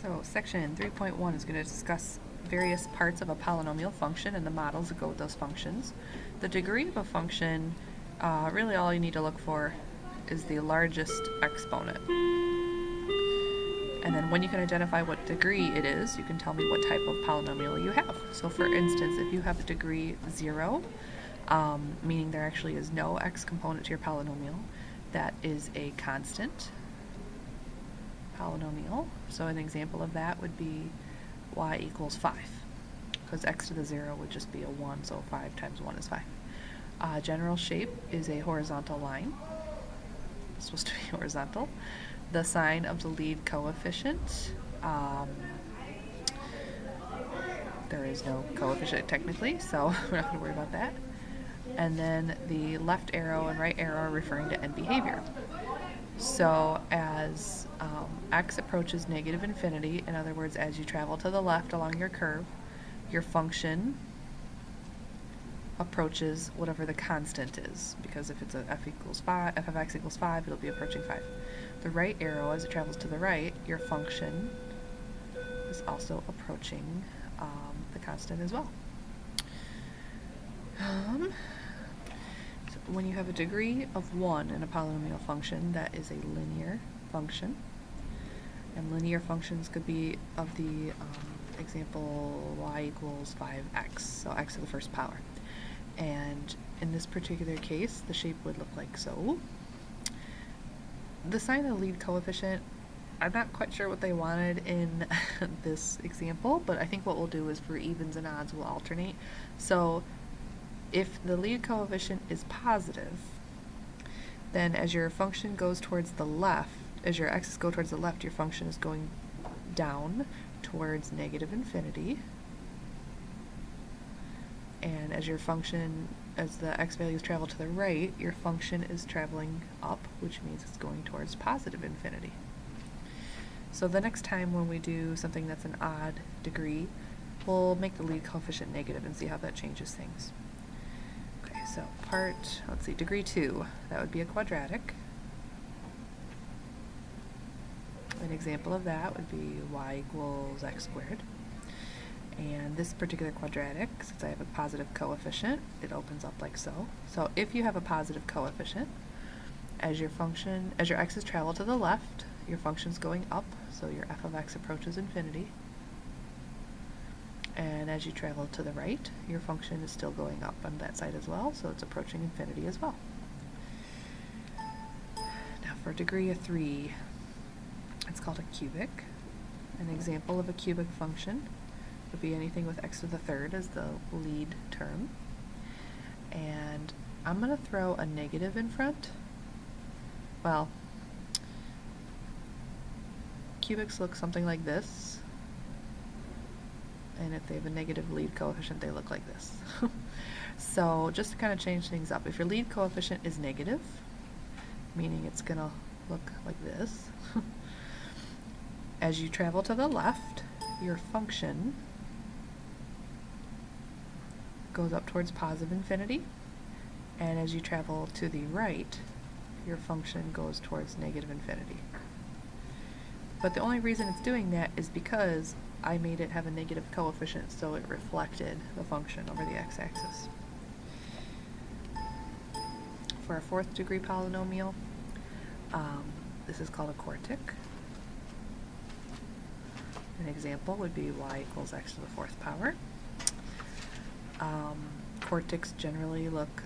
So section 3.1 is going to discuss various parts of a polynomial function and the models that go with those functions. The degree of a function, really all you need to look for is the largest exponent. And then when you can identify what degree it is, you can tell me what type of polynomial you have. So for instance, if you have a degree 0, meaning there actually is no x component to your polynomial, that is a constant polynomial. So an example of that would be y equals 5, because x to the 0 would just be a 1, so 5 times 1 is 5. General shape is a horizontal line. It's supposed to be horizontal. The sign of the lead coefficient, there is no coefficient technically, so we're not going to worry about that. And then the left arrow and right arrow are referring to end behavior. So as x approaches negative infinity, in other words, as you travel to the left along your curve, your function approaches whatever the constant is, because if it's a f of x equals 5, it'll be approaching 5. The right arrow, as it travels to the right, your function is also approaching the constant as well. So when you have a degree of 1 in a polynomial function, that is a linear function. And linear functions could be of the example y equals 5x, so x to the first power. And in this particular case, the shape would look like so. The sign of the lead coefficient, I'm not quite sure what they wanted in this example, but I think what we'll do is for evens and odds, we'll alternate. So if the lead coefficient is positive, then as your function goes towards the left, as your x's go towards the left, your function is going down towards negative infinity. And as your function, as the x values travel to the right, your function is traveling up, which means it's going towards positive infinity. So the next time when we do something that's an odd degree, we'll make the lead coefficient negative and see how that changes things. Okay, so let's see, degree 2, that would be a quadratic. An example of that would be y equals x squared. And this particular quadratic, since I have a positive coefficient, it opens up like so. So if you have a positive coefficient, as your x's travel to the left, your function's going up, so your f of x approaches infinity. And as you travel to the right, your function is still going up on that side as well, so it's approaching infinity as well. Now for degree of 3, it's called a cubic. An example of a cubic function would be anything with x to the third as the lead term. And I'm going to throw a negative in front. Well, cubics look something like this. And if they have a negative lead coefficient, they look like this. So just to kind of change things up, if your lead coefficient is negative, meaning it's going to look like this, as you travel to the left, your function goes up towards positive infinity, and as you travel to the right, your function goes towards negative infinity. But the only reason it's doing that is because I made it have a negative coefficient, so it reflected the function over the x-axis. For a 4th degree polynomial, this is called a quartic. An example would be y equals x to the 4th power. Quartics generally look,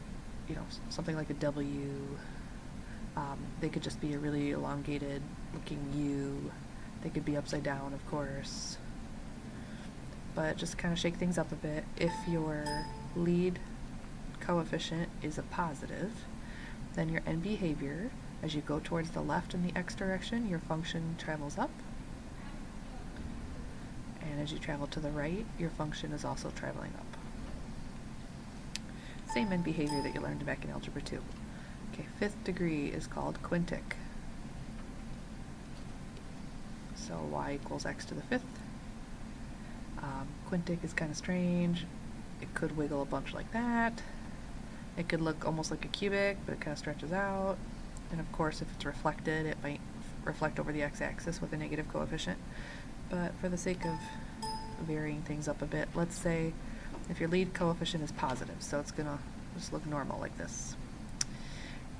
something like a W. They could just be a really elongated looking U. They could be upside down, of course. But just kind of shake things up a bit. If your lead coefficient is a positive, then your end behavior, as you go towards the left in the x direction, your function travels up. And as you travel to the right, your function is also traveling up. Same end behavior that you learned back in Algebra 2. Okay, 5th degree is called quintic. So y equals x to the 5th. Quintic is kind of strange. It could wiggle a bunch like that. It could look almost like a cubic, but it kind of stretches out. And of course, if it's reflected, it might reflect over the x-axis with a negative coefficient. but for the sake of varying things up a bit, let's say if your lead coefficient is positive, so it's gonna just look normal like this.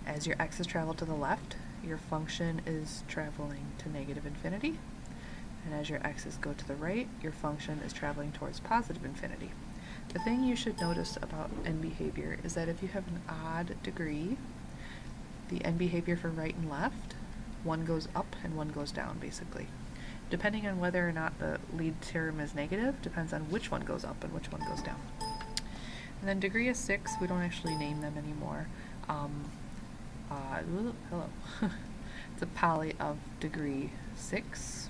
As your x's travel to the left, your function is traveling to negative infinity, and as your x's go to the right, your function is traveling towards positive infinity. The thing you should notice about end behavior is that if you have an odd degree, the end behavior for right and left, one goes up and one goes down, basically. Depending on whether or not the lead theorem is negative, depends on which one goes up and which one goes down. And then degree of 6, we don't actually name them anymore. Hello. It's a poly of degree 6.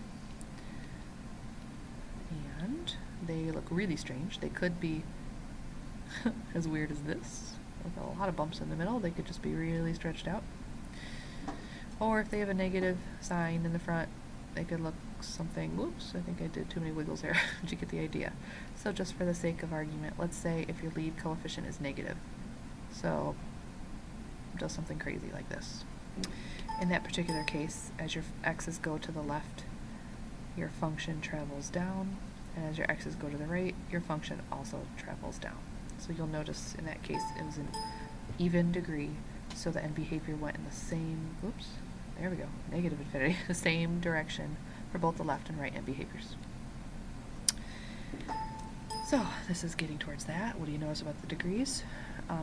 And they look really strange. They could be as weird as this, with a lot of bumps in the middle. They could just be really stretched out. Or if they have a negative sign in the front, they could look something, whoops, I think I did too many wiggles there. Did you get the idea? So just for the sake of argument, let's say if your lead coefficient is negative. So does something crazy like this. In that particular case, as your x's go to the left, your function travels down, and as your x's go to the right, your function also travels down. So you'll notice in that case it was an even degree, so the end behavior went in the same, oops, there we go, negative infinity, the same direction for both the left and right end behaviors. So this is getting towards that. What do you notice about the degrees?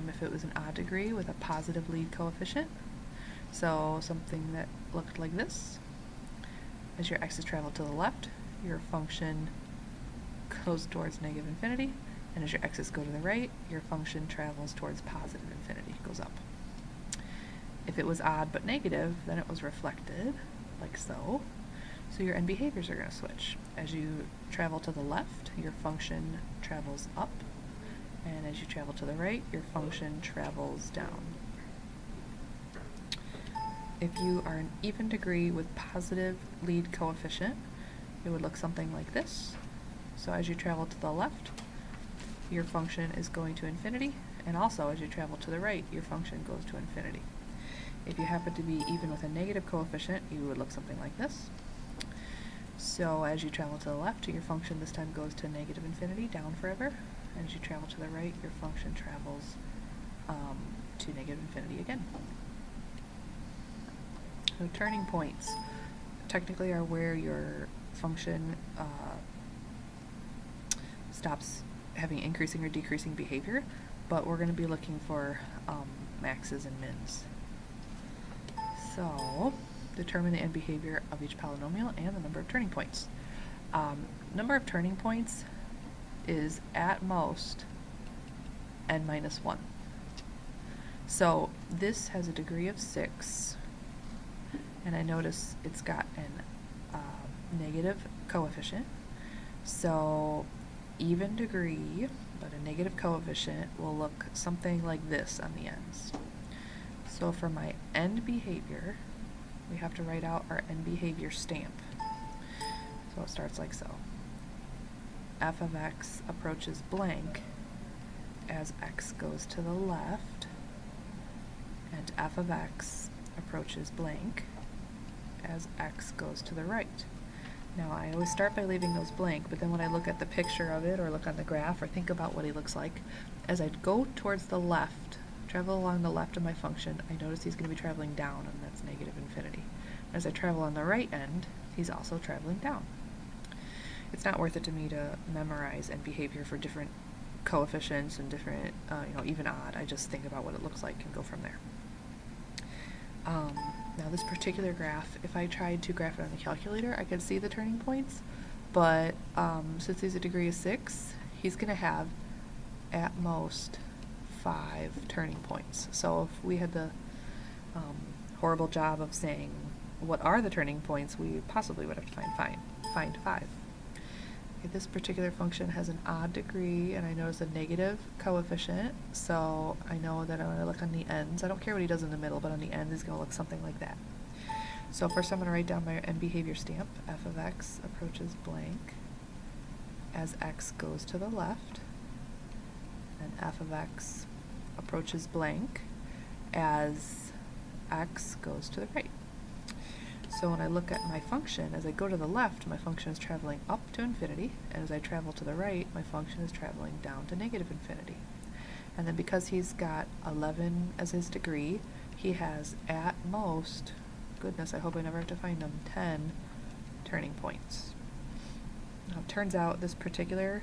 If it was an odd degree with a positive lead coefficient, so something that looked like this, as your x's travel to the left, your function goes towards negative infinity, and as your x's go to the right, your function travels towards positive infinity, goes up. If it was odd but negative, then it was reflected, like so. So your end behaviors are going to switch. As you travel to the left, your function travels up, and as you travel to the right, your function travels down. If you are an even degree with positive lead coefficient, it would look something like this. So as you travel to the left, your function is going to infinity, and also as you travel to the right, your function goes to infinity. If you happen to be even with a negative coefficient, you would look something like this. So as you travel to the left, your function this time goes to negative infinity, down forever. And as you travel to the right, your function travels to negative infinity again. So turning points technically are where your function stops having increasing or decreasing behavior, but we're going to be looking for maxes and mins. So determine the end behavior of each polynomial and the number of turning points. Number of turning points is at most n minus 1. So this has a degree of 6, and I notice it's got an negative coefficient. So even degree, but a negative coefficient, will look something like this on the ends. So for my end behavior, we have to write out our end behavior stamp. So it starts like so. F of x approaches blank as x goes to the left, and f of x approaches blank as x goes to the right. Now I always start by leaving those blank, but then when I look at the picture of it or look on the graph or think about what he looks like, as I go towards the left, travel along the left of my function, I notice he's going to be traveling down, and that's negative infinity. As I travel on the right end, he's also traveling down. It's not worth it to me to memorize end behavior for different coefficients and different, even odd. I just think about what it looks like and go from there. Now this particular graph, if I tried to graph it on the calculator, I could see the turning points, but since he's a degree of 6, he's going to have at most 5 turning points. So if we had the horrible job of saying what are the turning points, we possibly would have to find 5. Okay, this particular function has an odd degree, and I notice a negative coefficient, so I know that I'm going to look on the ends. I don't care what he does in the middle, but on the end is going to look something like that. So first I'm going to write down my end behavior stamp. F of x approaches blank as x goes to the left, and f of x approaches blank as x goes to the right. So when I look at my function, as I go to the left, my function is traveling up to infinity, and as I travel to the right, my function is traveling down to negative infinity. And then because he's got 11 as his degree, he has at most, goodness, I hope I never have to find them, 10 turning points. Now it turns out this particular,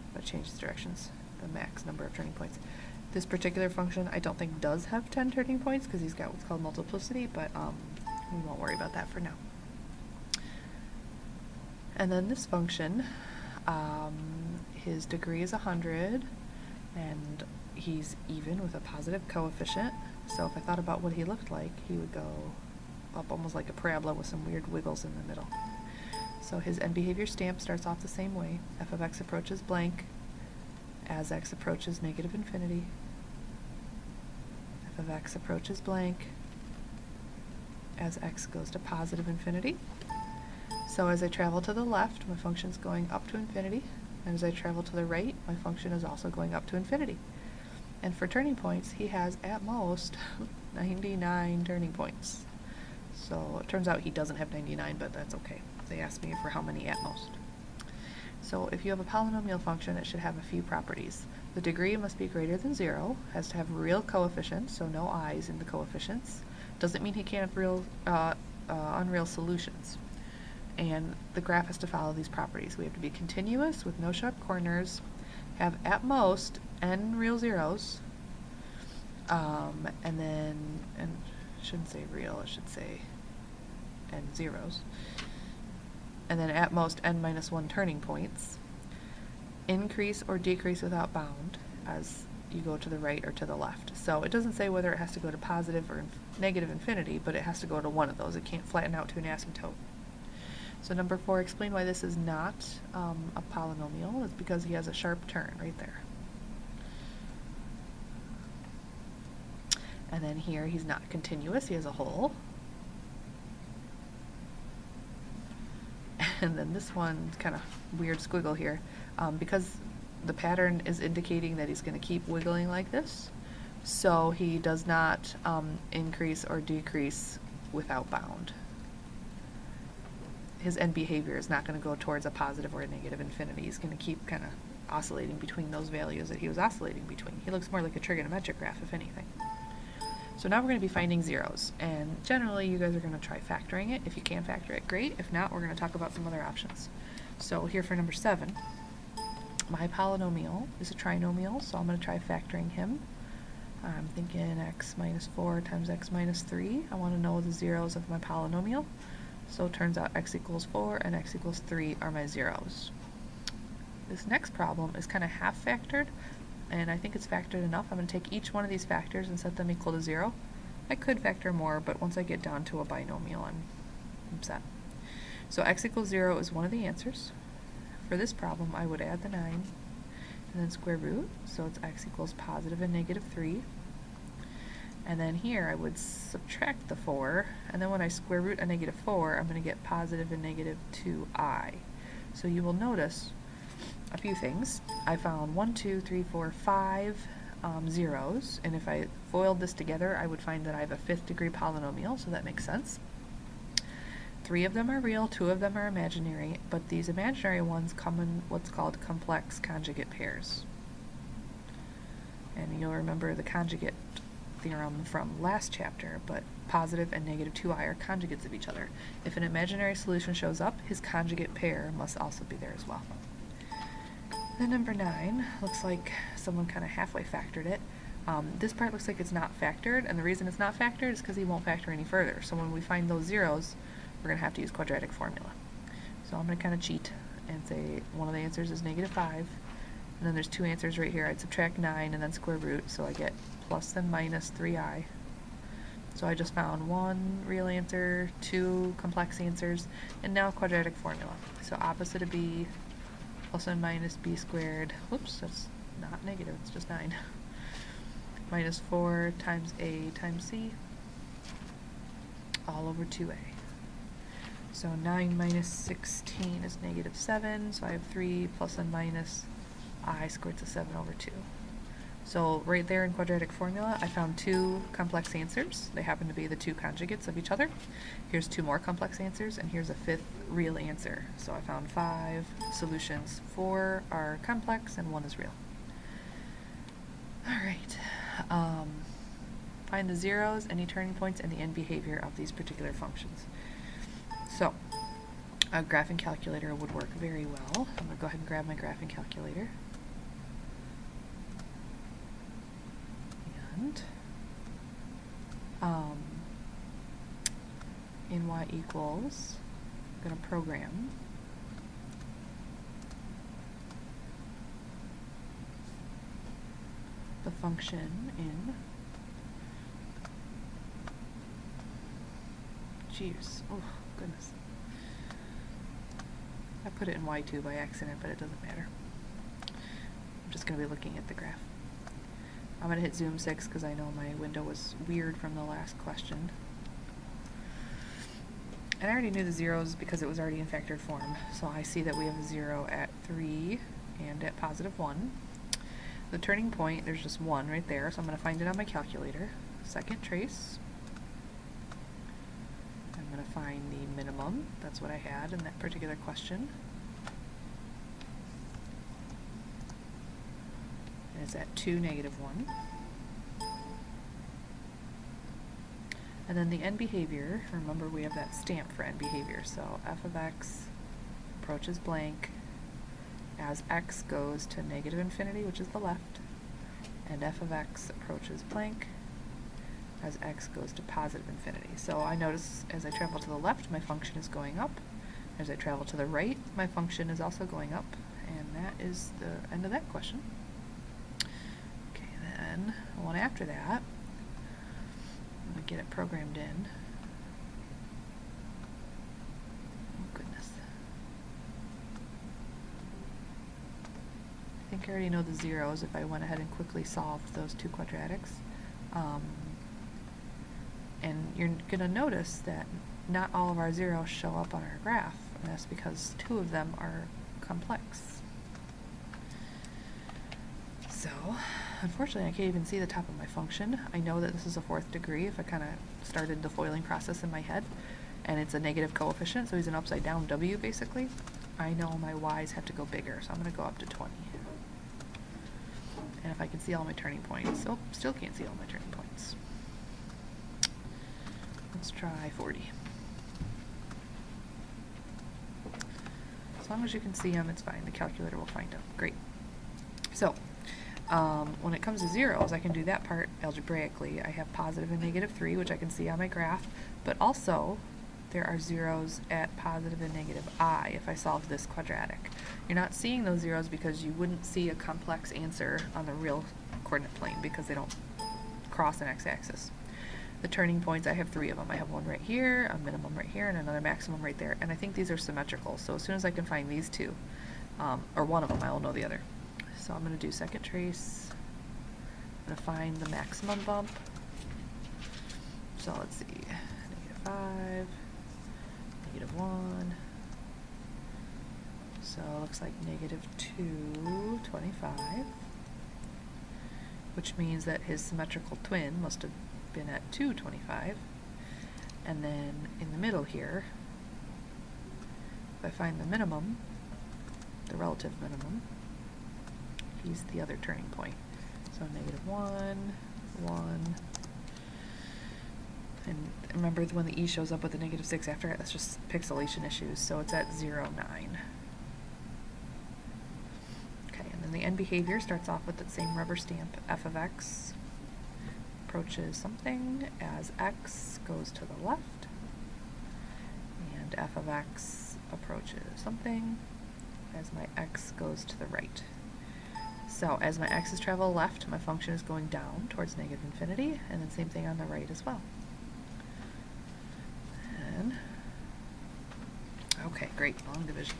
I'm going to change the directions, the max number of turning points. This particular function I don't think does have 10 turning points because he's got what's called multiplicity, but we won't worry about that for now. And then this function, his degree is 100, and he's even with a positive coefficient. So if I thought about what he looked like, he would go up almost like a parabola with some weird wiggles in the middle. So his end behavior stamp starts off the same way. F of x approaches blank as x approaches negative infinity. F of x approaches blank as x goes to positive infinity. So as I travel to the left, my function is going up to infinity, and as I travel to the right, my function is also going up to infinity. And for turning points, he has at most 99 turning points. So it turns out he doesn't have 99, but that's okay. They asked me for how many at most. So if you have a polynomial function, it should have a few properties. The degree must be greater than 0, has to have real coefficients, so no i's in the coefficients. Doesn't mean he can't have unreal solutions. And the graph has to follow these properties. We have to be continuous with no sharp corners, have at most n real zeros, and shouldn't say real, it should say n zeros, and then at most n minus 1 turning points, increase or decrease without bound as you go to the right or to the left. So it doesn't say whether it has to go to positive or negative infinity, but it has to go to one of those. It can't flatten out to an asymptote. So number 4, explain why this is not a polynomial. It's because he has a sharp turn right there. And then here he's not continuous, he has a hole. And then this one's kind of weird squiggle here. Because the pattern is indicating that he's going to keep wiggling like this, so he does not increase or decrease without bound. His end behavior is not going to go towards a positive or a negative infinity. He's going to keep kind of oscillating between those values that he was oscillating between. He looks more like a trigonometric graph, if anything. So now we're going to be finding zeros, and generally you guys are going to try factoring it. If you can factor it, great. If not, we're going to talk about some other options. So here for number 7, my polynomial is a trinomial, so I'm going to try factoring him. I'm thinking x minus 4 times x minus 3. I want to know the zeros of my polynomial. So it turns out x equals 4 and x equals 3 are my zeros. This next problem is kind of half factored, and I think it's factored enough. I'm going to take each one of these factors and set them equal to 0. I could factor more, but once I get down to a binomial, I'm set. So x equals 0 is one of the answers. For this problem, I would add the 9 and then square root, so it's x equals positive and negative 3. And then here I would subtract the 4, and then when I square root a negative 4, I'm going to get positive and negative 2i. So you will notice a few things. I found 1, 2, 3, 4, 5 zeros, and if I FOILed this together, I would find that I have a 5th degree polynomial, so that makes sense. 3 of them are real, 2 of them are imaginary, but these imaginary ones come in what's called complex conjugate pairs. And you'll remember the conjugate theorem from last chapter, but positive and negative 2i are conjugates of each other. If an imaginary solution shows up, his conjugate pair must also be there as well. Then number 9, looks like someone kind of halfway factored it. This part looks like it's not factored, and the reason it's not factored is because he won't factor any further. So when we find those zeros, we're going to have to use quadratic formula. So I'm going to kind of cheat and say one of the answers is negative 5, and then there's 2 answers right here. I'd subtract 9 and then square root, so I get plus and minus 3i. So I just found 1 real answer, 2 complex answers, and now quadratic formula. So opposite of b, plus and minus b squared, whoops, that's not negative, it's just 9, minus 4 times a times c, all over 2a. So 9 minus 16 is negative 7, so I have 3 plus and minus I squared to 7 over 2. So right there in quadratic formula, I found two complex answers. They happen to be the two conjugates of each other. Here's two more complex answers, and here's a fifth real answer. So I found 5 solutions. 4 are complex, and 1 is real. All right. Find the zeros, any turning points, and the end behavior of these particular functions. So a graphing calculator would work very well. I'm going to go ahead and grab my graphing calculator. And in y equals, I'm going to program the function in, jeez, oh goodness. I put it in y2 by accident, but it doesn't matter. I'm just going to be looking at the graph. I'm going to hit zoom 6 because I know my window was weird from the last question. And I already knew the zeros because it was already in factored form. So I see that we have a 0 at 3 and at positive 1. The turning point, there's just 1 right there, so I'm going to find it on my calculator. Second trace. I'm going to find the minimum. That's what I had in that particular question. And it's at 2, -1. And then the end behavior, remember we have that stamp for end behavior, so f of x approaches blank as x goes to -infinity, which is the left, and f of x approaches blank as x goes to positive infinity. So I notice as I travel to the left, my function is going up. As I travel to the right, my function is also going up. And that is the end of that question. Okay, then the one after that, I'm going to get it programmed in. Oh, goodness. I think I already know the zeros if I went ahead and quickly solved those two quadratics. And you're going to notice that not all of our zeros show up on our graph, and that's because 2 of them are complex. So, unfortunately, I can't even see the top of my function. I know that this is a 4th degree if I kind of started the foiling process in my head, and it's a negative coefficient, so he's an upside down w basically. I know my y's have to go bigger, so I'm going to go up to 20. And if I can see all my turning points, oh, still can't see all my turning points. Let's try 40. As long as you can see them, it's fine. The calculator will find them. Great. So, when it comes to zeros, I can do that part algebraically. I have positive and -3, which I can see on my graph, but also there are zeros at positive and -I if I solve this quadratic. You're not seeing those zeros because you wouldn't see a complex answer on the real coordinate plane because they don't cross an x-axis. The turning points, I have 3 of them. I have one right here, a minimum right here, and another maximum right there. And I think these are symmetrical, so as soon as I can find these two, or one of them, I'll know the other. So I'm going to do second trace. I'm going to find the maximum bump. So let's see, -5, -1. So it looks like -2, 25, which means that his symmetrical twin must have been at 225, and then in the middle here, if I find the minimum, the relative minimum, he's the other turning point. So -1, 1, and remember when the e shows up with the -6 after it, that's just pixelation issues, so it's at 0, 9. Okay, and then the end behavior starts off with that same rubber stamp, f of x approaches something as x goes to the left, and f of x approaches something as my x goes to the right. So as my x's travel left, my function is going down towards -infinity, and then same thing on the right as well. And okay, great, long division.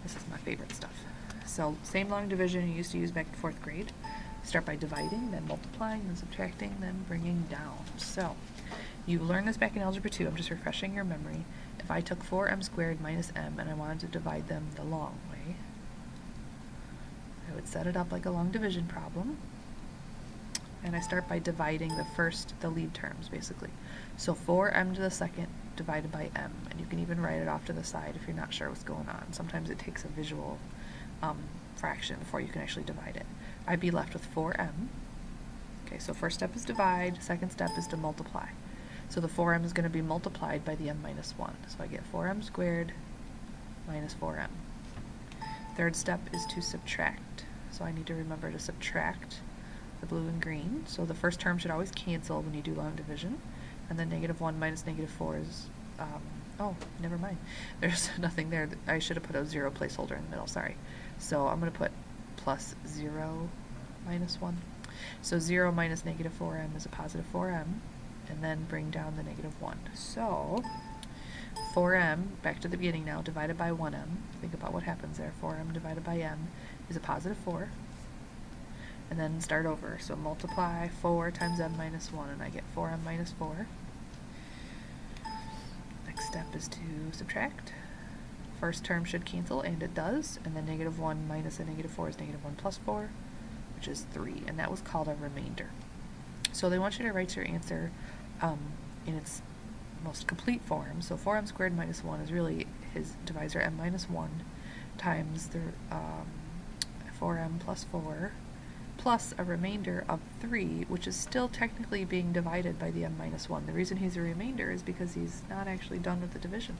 This is my favorite stuff. So same long division you used to use back in 4th grade. Start by dividing, then multiplying, then subtracting, then bringing down. So you learned this back in Algebra 2. I'm just refreshing your memory. If I took 4m² minus m and I wanted to divide them the long way, I would set it up like a long division problem. and I start by dividing the lead terms, basically. So 4m to the second divided by m, and you can even write it off to the side if you're not sure what's going on. Sometimes it takes a visual fraction before you can actually divide it. I'd be left with 4m. Okay, so first step is divide, second step is to multiply. So the 4m is going to be multiplied by the m minus 1. So I get 4m squared minus 4m. Third step is to subtract. So I need to remember to subtract the blue and green. So the first term should always cancel when you do long division. And then -1 minus -4 is, oh, never mind. There's nothing there. I should have put a 0 placeholder in the middle, sorry. So I'm going to put plus 0 minus 1. So 0 minus -4m is a positive 4m, and then bring down the -1. So 4m, back to the beginning now, divided by 1m. Think about what happens there. 4m divided by m is a positive 4. And then start over. So multiply 4 times m minus 1, and I get 4m minus 4. Next step is to subtract. First term should cancel, and it does. And then -1 minus a -4 is -1 plus 4, which is 3. And that was called a remainder. So they want you to write your answer in its most complete form. So 4m squared minus 1 is really his divisor m minus 1 times the 4m plus 4 plus a remainder of 3, which is still technically being divided by the m minus 1. The reason he's a remainder is because he's not actually done with the division.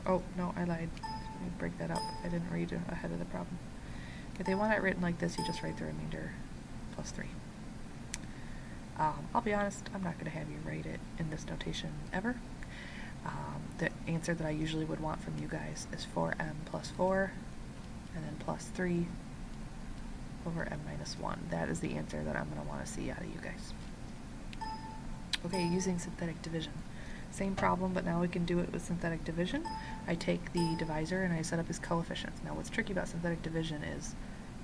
Oh, no, I lied. Let me break that up. I didn't read ahead of the problem. If they want it written like this, you just write the remainder plus 3. I'll be honest, I'm not going to have you write it in this notation ever. The answer that I usually would want from you guys is 4m plus 4, and then plus 3 over m minus 1. That is the answer that I'm going to want to see out of you guys. Okay, using synthetic division. Same problem, but now we can do it with synthetic division. I take the divisor and I set up his coefficients. Now what's tricky about synthetic division is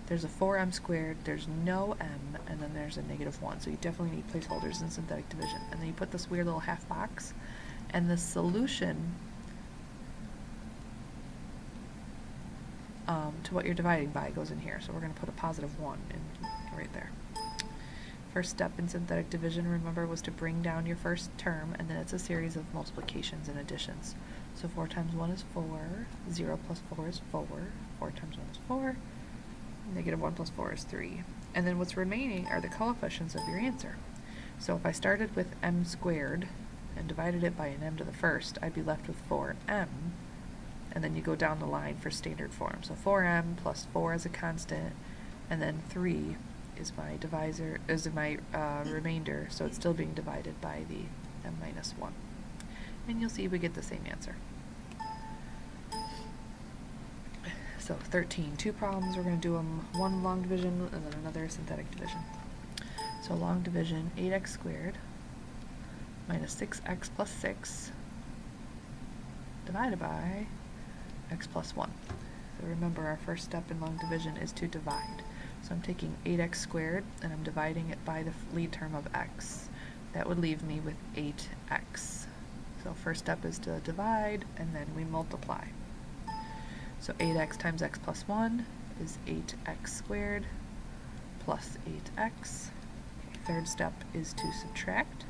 there's a 4m squared, there's no m, and then there's a -1. So you definitely need placeholders in synthetic division. And then you put this weird little half box, and the solution to what you're dividing by goes in here. So we're going to put a positive 1 in right there. First step in synthetic division, remember, was to bring down your first term, and then it's a series of multiplications and additions. So 4 times 1 is 4, 0 plus 4 is 4, 4 times 1 is 4, -1 plus 4 is 3. And then what's remaining are the coefficients of your answer. So if I started with m squared and divided it by an m to the first, I'd be left with 4m, and then you go down the line for standard form. So 4m plus 4 as a constant, and then 3 is my divisor, is my remainder, so it's still being divided by the m minus 1. And you'll see we get the same answer. So 13, 2 problems. We're going to do them one long division and then another synthetic division. So long division, 8x squared minus 6x plus 6 divided by x plus 1. So remember, our first step in long division is to divide. So I'm taking 8x squared and I'm dividing it by the lead term of x. That would leave me with 8x. So first step is to divide, and then we multiply. So 8x times x plus 1 is 8x squared plus 8x. Okay, third step is to subtract.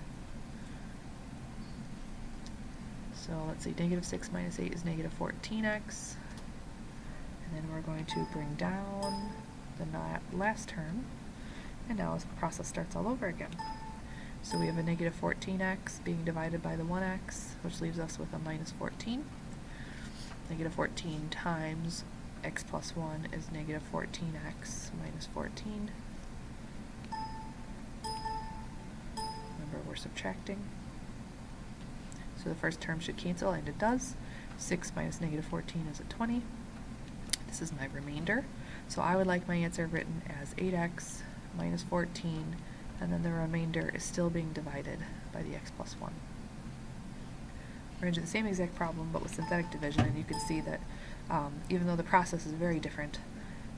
So let's see, -6 minus 8 is -14x. And then we're going to bring down the last term. And now the process starts all over again. So we have a -14x being divided by the 1x, which leaves us with a -14. -14 times x plus 1 is -14x minus 14. Remember, we're subtracting. So the first term should cancel, and it does. 6 minus -14 is a 20. This is my remainder. So I would like my answer written as 8x minus 14, and then the remainder is still being divided by the x plus 1. We're going to do the same exact problem, but with synthetic division, and you can see that even though the process is very different,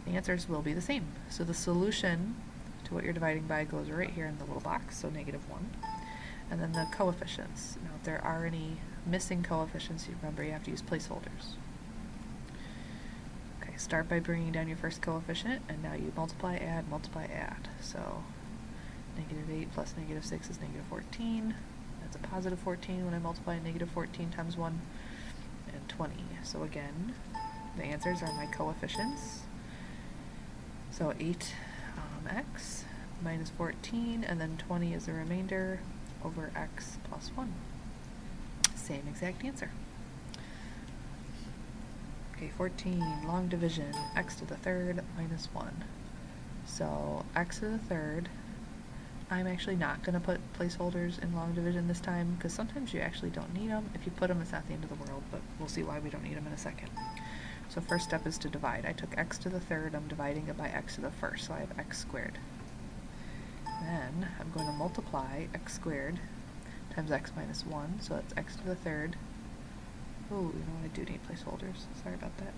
the answers will be the same. So the solution to what you're dividing by goes right here in the little box, so -1. And then the coefficients. Now, if there are any missing coefficients, you remember you have to use placeholders. Okay, start by bringing down your first coefficient, and now you multiply, add, add. So negative 8 plus negative 6 is negative 14. That's a positive 14 when I multiply negative 14 times 1, and 20. So again, the answers are my coefficients. So 8 x minus 14, and then 20 is the remainder over x plus 1. Same exact answer. Okay, 14, long division, x to the third minus 1. So x to the third, I'm actually not going to put placeholders in long division this time, because sometimes you actually don't need them. If you put them, it's not the end of the world, but we'll see why we don't need them in a second. So first step is to divide. I took x to the third, I'm dividing it by x to the first, so I have x squared. Then I'm going to multiply x squared times x minus 1, so that's x to the third. Oh, you know what, I do need placeholders. Sorry about that.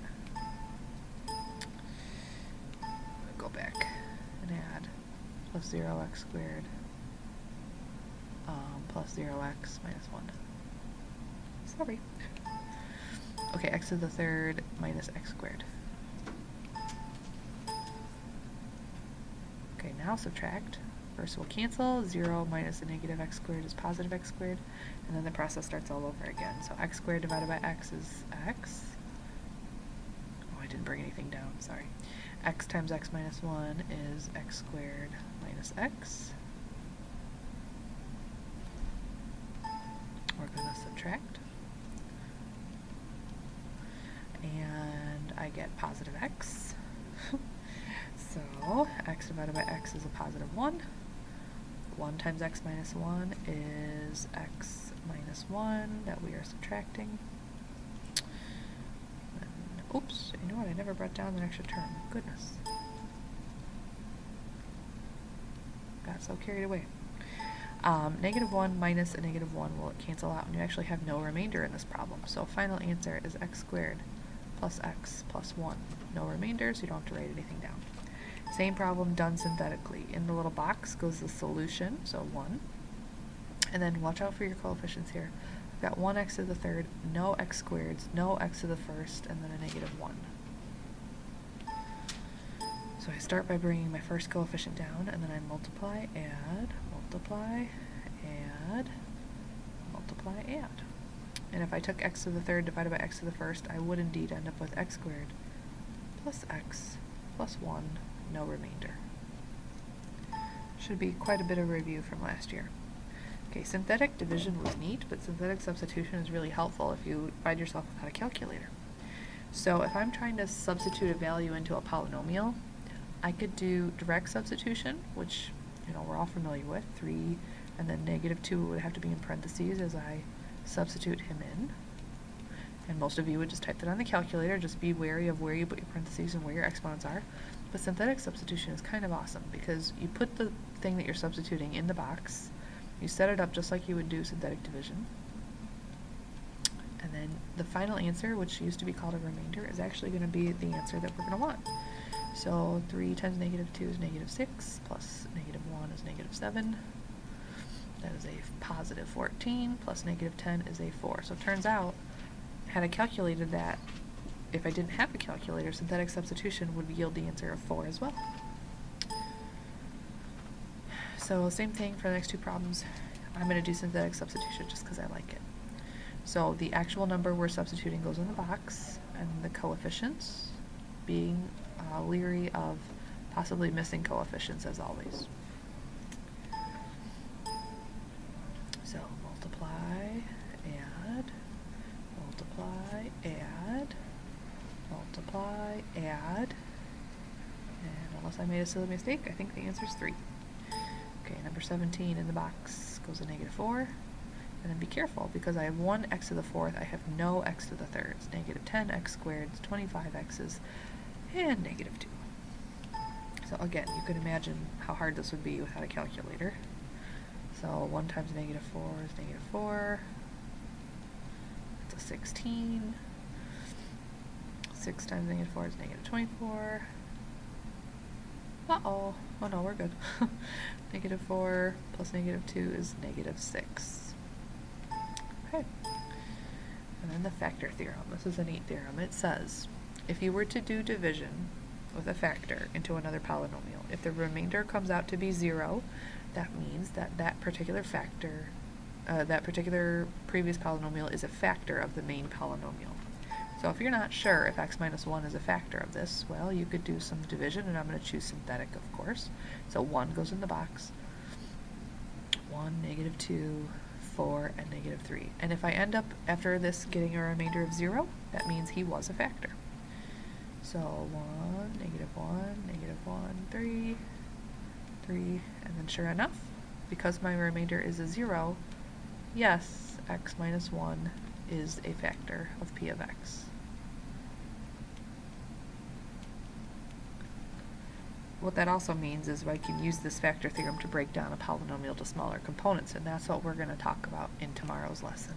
Go back and add plus 0x squared plus 0x minus 1. Sorry. Okay, x to the third minus x squared. Okay, now subtract. First we'll cancel. 0 minus a negative x squared is positive x squared, and then the process starts all over again. So x squared divided by x is x. Oh, I didn't bring anything down, sorry. X times x minus 1 is x squared minus x. We're going to subtract. And I get positive x. So x divided by x is a positive 1. 1 times x minus 1 is x minus 1 that we are subtracting. And, oops, you know what? I never brought down the extra term. Goodness. Got so carried away. Negative 1 minus a negative 1 will cancel out, and you actually have no remainder in this problem. So final answer is x squared plus x plus 1. No remainder, so you don't have to write anything down. Same problem done synthetically. In the little box goes the solution, so 1. And then watch out for your coefficients here. I've got 1x to the third, no x squareds, no x to the first, and then a negative 1. So I start by bringing my first coefficient down, and then I multiply, add, multiply, add, multiply, add. And if I took x to the third divided by x to the first, I would indeed end up with x squared plus x plus 1, no remainder. Should be quite a bit of review from last year. Okay, synthetic division was neat, but synthetic substitution is really helpful if you find yourself without a calculator. So if I'm trying to substitute a value into a polynomial, I could do direct substitution, which we're all familiar with, 3, and then negative 2 would have to be in parentheses as I substitute him in. And most of you would just type that on the calculator. Just be wary of where you put your parentheses and where your exponents are. But synthetic substitution is kind of awesome because you put the thing that you're substituting in the box, you set it up just like you would do synthetic division, and then the final answer, which used to be called a remainder, is actually going to be the answer that we're going to want. So 3 times negative 2 is negative 6, plus negative 1 is negative 7. That is a positive 14, plus negative 10 is a 4. So it turns out, had I calculated that, if I didn't have a calculator, synthetic substitution would yield the answer of 4 as well. So same thing for the next two problems. I'm going to do synthetic substitution just because I like it. So the actual number we're substituting goes in the box, and the coefficients, being leery of possibly missing coefficients as always. So multiply, add, multiply, add, multiply, add, and unless I made a silly mistake, I think the answer is 3. Okay, number 17 in the box goes to negative 4, and then be careful because I have 1 x to the fourth, I have no x to the third. It's negative 10 x squared, it's 25 x's, and negative 2. So again, you can imagine how hard this would be without a calculator. So 1 times negative 4 is negative 4. That's a 16. 6 times negative 4 is negative 24. Uh-oh. Oh no, we're good. Negative 4 plus negative 2 is negative 6. Okay. And then the factor theorem. This is a neat theorem. It says, if you were to do division with a factor into another polynomial, if the remainder comes out to be 0, that means that that particular factor, that particular previous polynomial is a factor of the main polynomial. So if you're not sure if x minus 1 is a factor of this, well, you could do some division, and I'm going to choose synthetic, of course. So 1 goes in the box. 1, negative 2, 4, and negative 3. And if I end up, after this, getting a remainder of 0, that means he was a factor. So 1, negative 1, negative 1, 3, 3, and then sure enough, because my remainder is a 0, yes, x minus 1 is a factor of p of x. What that also means is I can use this factor theorem to break down a polynomial to smaller components, and that's what we're going to talk about in tomorrow's lesson.